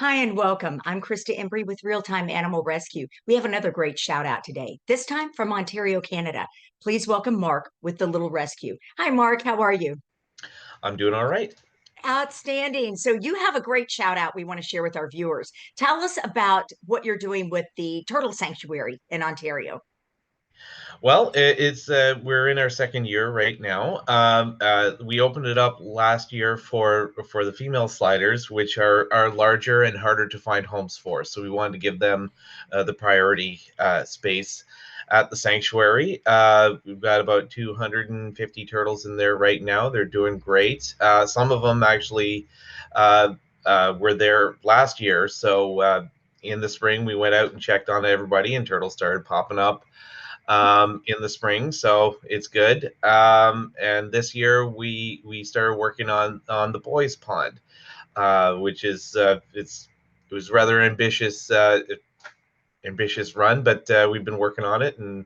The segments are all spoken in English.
Hi and welcome. I'm Krista Embry with ReelTime Animal Rescue. We have another great shout out today, this time from Ontario, Canada. Please welcome Mark with the Little Rescue. Hi, Mark. How are you? I'm doing all right. Outstanding. So, you have a great shout out we want to share with our viewers. Tell us about what you're doing with the Turtle Sanctuary in Ontario. Well, it's we're in our second year right now. We opened it up last year for the female sliders, which are larger and harder to find homes for. So we wanted to give them the priority space at the sanctuary. We've got about 250 turtles in there right now. They're doing great. Some of them actually uh, were there last year. So in the spring, we went out and checked on everybody, and turtles started popping up in the spring, so it's good. And this year we started working on the boys' pond, which is it was rather ambitious run, but we've been working on it, and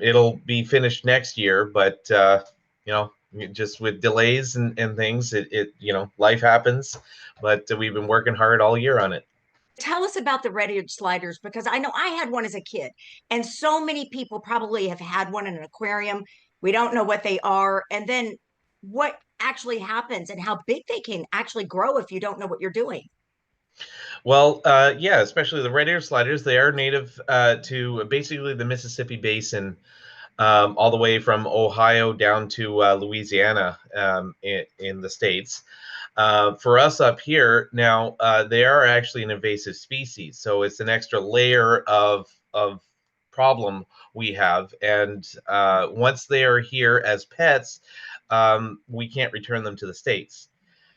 it'll be finished next year. But you know, just with delays and things, it life happens. But we've been working hard all year on it. Tell us about the red-eared sliders because I know I had one as a kid, and so many people probably have had one in an aquarium. We don't know what they are, and then what actually happens and how big they can actually grow if you don't know what you're doing. Well, yeah, especially the red ear sliders. They are native to basically the Mississippi Basin, all the way from Ohio down to Louisiana in the States. For us up here now, they are actually an invasive species, so it's an extra layer of problem we have. And once they are here as pets, we can't return them to the States.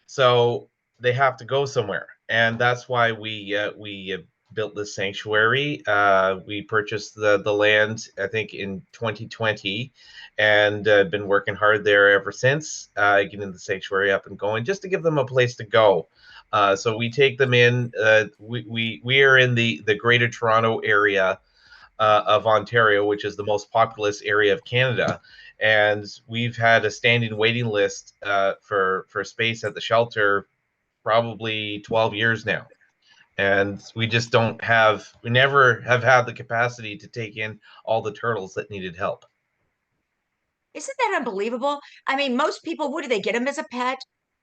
So they have to go somewhere, and that's why we built this sanctuary. We purchased the land, I think, in 2020, and been working hard there ever since, getting the sanctuary up and going, just to give them a place to go. So we take them in. We are in the Greater Toronto area of Ontario, which is the most populous area of Canada. And we've had a standing waiting list for space at the shelter probably 12 years now. And we never have had the capacity to take in all the turtles that needed help. Isn't that unbelievable? I mean, most people, what do they get them as a pet?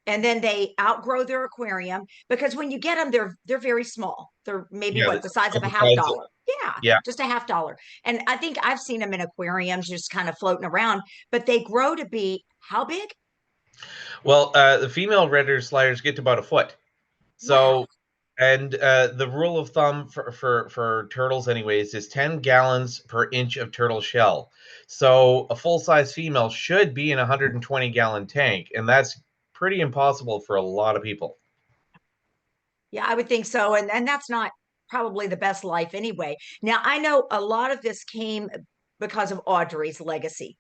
And then they outgrow their aquarium because when you get them, they're very small. They're maybe Yeah, what the size of all a the half sides. dollar. Yeah, Yeah. just a half dollar. And I think I've seen them in aquariums just kind of floating around, but they grow to be how big? Well, the female red ear sliders get to about a foot. Wow. So, and the rule of thumb for turtles, anyways, is 10 gallons per inch of turtle shell. So, a full size female should be in a 120-gallon tank, and that's pretty impossible for a lot of people. Yeah, I would think so. And that's not probably the best life anyway. Now, I know a lot of this came because of Audrey's legacy.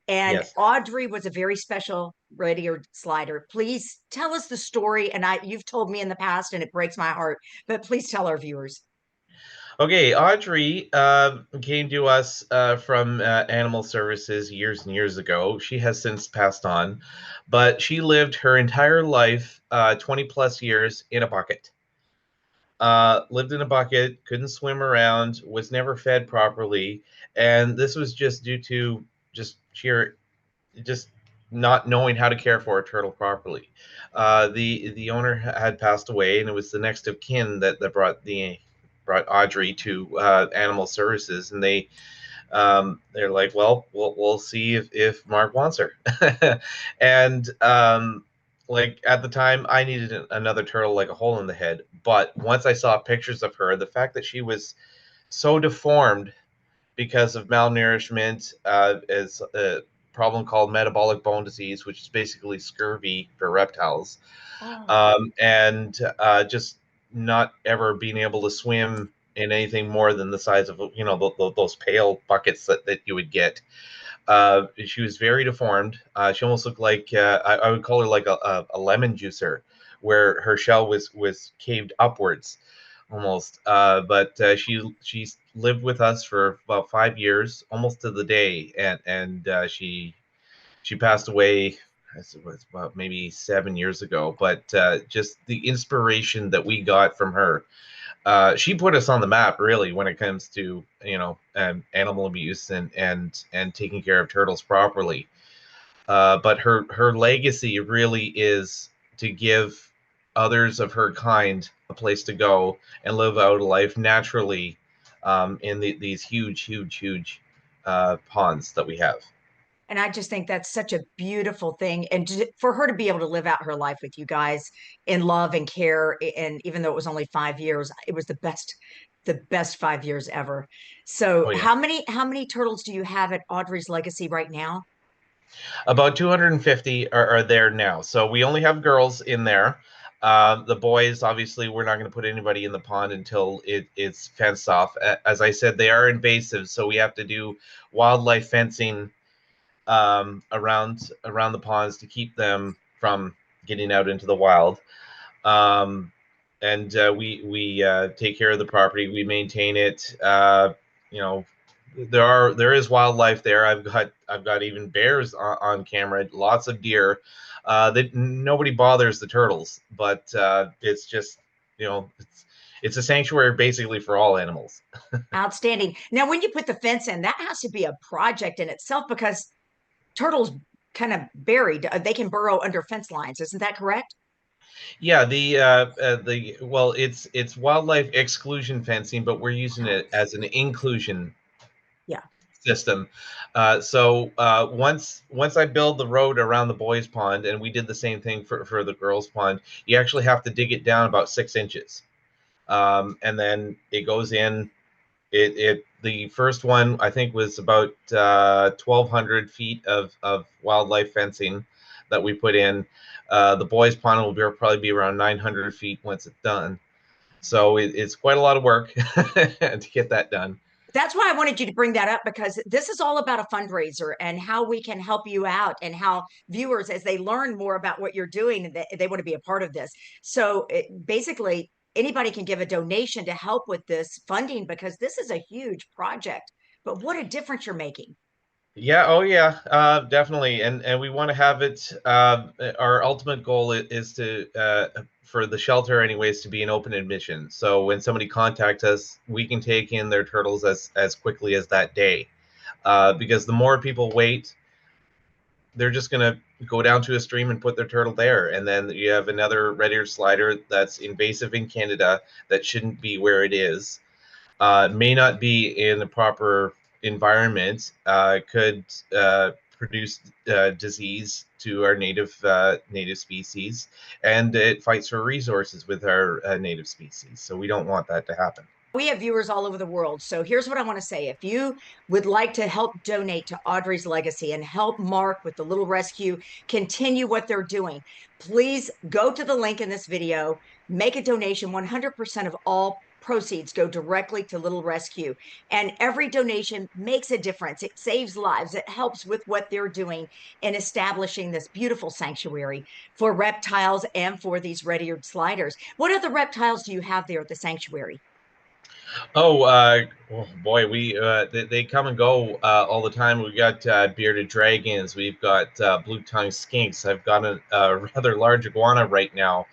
And Yes. Audrey was a very special red-eared slider. Please tell us the story. And you've told me in the past, and it breaks my heart, but please tell our viewers. Okay, Audrey came to us from Animal Services years and years ago. She has since passed on, but she lived her entire life, 20 plus years, in a bucket. Lived in a bucket, couldn't swim around, was never fed properly, and this was just due to just sheer, just not knowing how to care for a turtle properly. The owner had passed away, and it was the next of kin that brought Audrey to Animal Services, and they're like, well, we'll see if Mark wants her. And like at the time, I needed another turtle like a hole in the head. But once I saw pictures of her, the fact that she was so deformed because of malnourishment, is a problem called metabolic bone disease, which is basically scurvy for reptiles, Oh, and just not ever being able to swim in anything more than the size of those pail buckets that you would get. She was very deformed. She almost looked like I would call her like a lemon juicer, where her shell was caved upwards almost. But she's lived with us for about 5 years, almost to the day, and she passed away it was about maybe 7 years ago, but just the inspiration that we got from her. She put us on the map, really, when it comes to animal abuse and taking care of turtles properly. But her legacy really is to give others of her kind a place to go and live out a life naturally in these huge, huge, huge ponds that we have. And I just think that's such a beautiful thing. And for her to be able to live out her life with you guys in love and care, and even though it was only 5 years, it was the best 5 years ever. So Oh yeah, how many turtles do you have at Audrey's Legacy right now? about 250 are there now. So we only have girls in there. The boys, obviously, we're not going to put anybody in the pond until it's fenced off. As I said, they are invasive, so we have to do wildlife fencing around the ponds to keep them from getting out into the wild. Um, and we take care of the property. We maintain it. You know, there is wildlife there. I've got even bears on camera. Lots of deer. That nobody bothers the turtles, but it's just it's a sanctuary basically for all animals. Outstanding. Now, when you put the fence in, that has to be a project in itself because turtles kind of buried, they can burrow under fence lines. Isn't that correct? Yeah, the well, it's wildlife exclusion fencing, but we're using Oh, it as an inclusion yeah. system. Once I build the road around the boys' pond, and we did the same thing for the girls' pond, you actually have to dig it down about 6 inches, and then it goes in. It the first one I think was about 1,200 feet of wildlife fencing that we put in. The boys' pond will probably be around 900 feet once it's done. So it's quite a lot of work to get that done. That's why I wanted you to bring that up because this is all about a fundraiser and how we can help you out and how viewers, as they learn more about what you're doing, they want to be a part of this. So basically, anybody can give a donation to help with this funding because this is a huge project. But what a difference you're making. Yeah, oh yeah, definitely, and we want to have it. Our ultimate goal is to for the shelter, anyways, to be an open admission. So when somebody contacts us, we can take in their turtles as quickly as that day. Because the more people wait, they're just gonna go down to a stream and put their turtle there, and then you have another red-eared slider that's invasive in Canada that shouldn't be where it is, may not be in the proper environment, could produce disease to our native species, and it fights for resources with our native species. So we don't want that to happen. We have viewers all over the world. So here's what I want to say. If you would like to help donate to Audrey's Legacy and help Mark with the Little Rescue continue what they're doing, please go to the link in this video, make a donation. 100% of all proceeds go directly to Little Rescue. And every donation makes a difference. It saves lives. It helps with what they're doing in establishing this beautiful sanctuary for reptiles and for these red-eared sliders. What other reptiles do you have there at the sanctuary? Oh boy, they come and go all the time. We've got bearded dragons. We've got blue-tongued skinks. I've got a rather large iguana right now.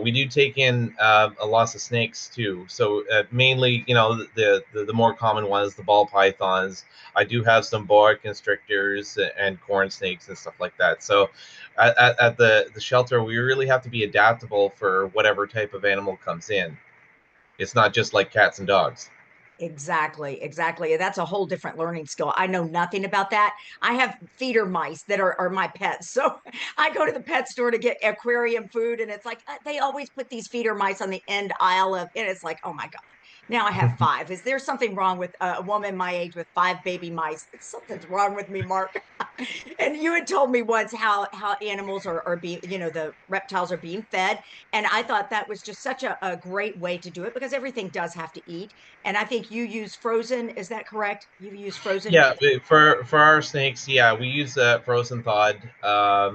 We do take in a lot of snakes too. So mainly, the more common ones, the ball pythons. I do have some boa constrictors and corn snakes and stuff like that. So at the shelter, we really have to be adaptable for whatever type of animal comes in. It's not just like cats and dogs. Exactly, exactly. That's a whole different learning skill. I know nothing about that. I have feeder mice that are my pets. So I go to the pet store to get aquarium food, and it's like they always put these feeder mice on the end aisle of, and it's like, oh my God. Now I have five. Is there something wrong with a woman my age with five baby mice? Something's wrong with me, Mark. And you had told me once how animals are being, the reptiles are being fed. And I thought that was just such a great way to do it because everything does have to eat. And I think you use frozen. Is that correct? You use frozen? Yeah, for our snakes, yeah, we use frozen thawed, uh,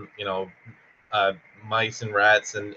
mice and rats, and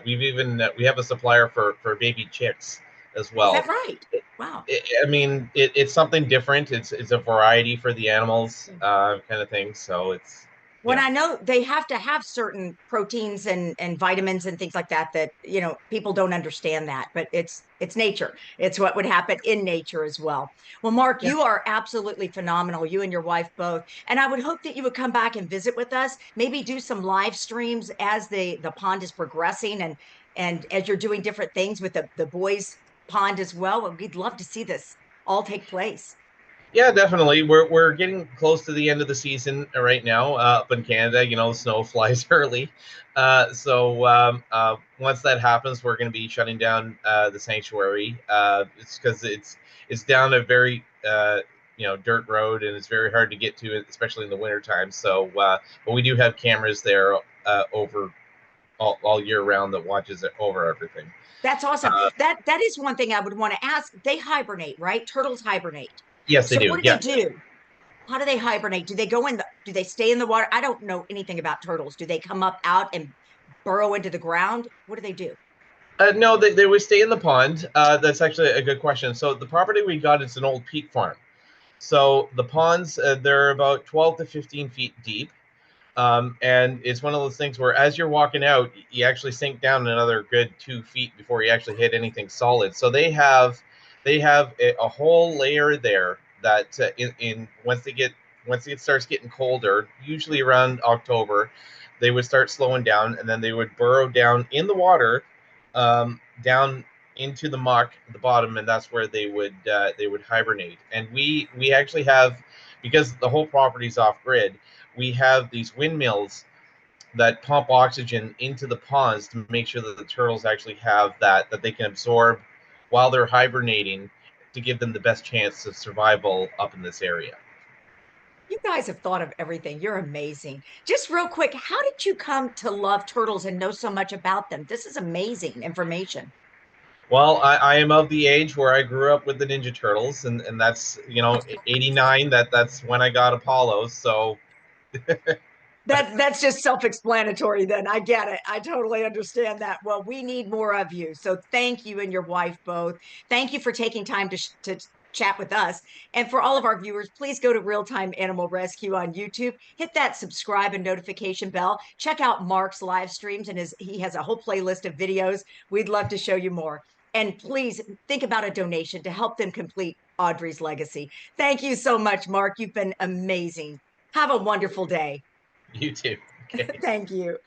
we have a supplier for baby chicks as Is that well. right? Wow. I mean, it's something different. It's a variety for the animals, kind of thing. So it's When Yeah. I know they have to have certain proteins and vitamins and things like that, that, you know, people don't understand that, but it's nature. It's what would happen in nature as well. Well, Mark, Yeah. you are absolutely phenomenal, you and your wife both. And I would hope that you would come back and visit with us, maybe do some live streams as the pond is progressing, and as you're doing different things with the boys pond as well. We'd love to see this all take place. Yeah, definitely. We're getting close to the end of the season right now up in Canada. You know, the snow flies early, so once that happens, we're going to be shutting down the sanctuary. It's because it's down a very dirt road, and it's very hard to get to, especially in the wintertime. But we do have cameras there over all year round that watches it over everything. That's awesome. Uh, That is one thing I would want to ask. They hibernate, right? Turtles hibernate. yes, they So do. what do Yeah. they do? How do they hibernate? Do they go in the, do they stay in the water? I don't know anything about turtles. Do they come up out and burrow into the ground? What do they do? No, they would stay in the pond. That's actually a good question. So the property we got is an old peat farm. So the ponds, they're about 12 to 15 feet deep. And it's one of those things where as you're walking out, you actually sink down another good 2 feet before you actually hit anything solid. So they have a whole layer there that in once it starts getting colder, usually around October, they would start slowing down, and then they would burrow down in the water, down into the muck at the bottom, and that's where they would hibernate. And we actually have, because the whole property's off grid, we have these windmills that pump oxygen into the ponds to make sure that the turtles actually have that they can absorb while they're hibernating, to give them the best chance of survival up in this area. You guys have thought of everything. You're amazing. Just real quick, how did you come to love turtles and know so much about them? This is amazing information. Well, I am of the age where I grew up with the Ninja Turtles, and that's, 89. That's when I got Apollos. So That's just self-explanatory then. I get it. I totally understand that. Well, we need more of you. So thank you and your wife both. Thank you for taking time to chat with us. And for all of our viewers, please go to ReelTime Animal Rescue on YouTube. Hit that subscribe and notification bell. Check out Mark's live streams, and he has a whole playlist of videos. We'd love to show you more. And please think about a donation to help them complete Audrey's legacy. Thank you so much, Mark. You've been amazing. Have a wonderful day. you too. Okay. Thank you.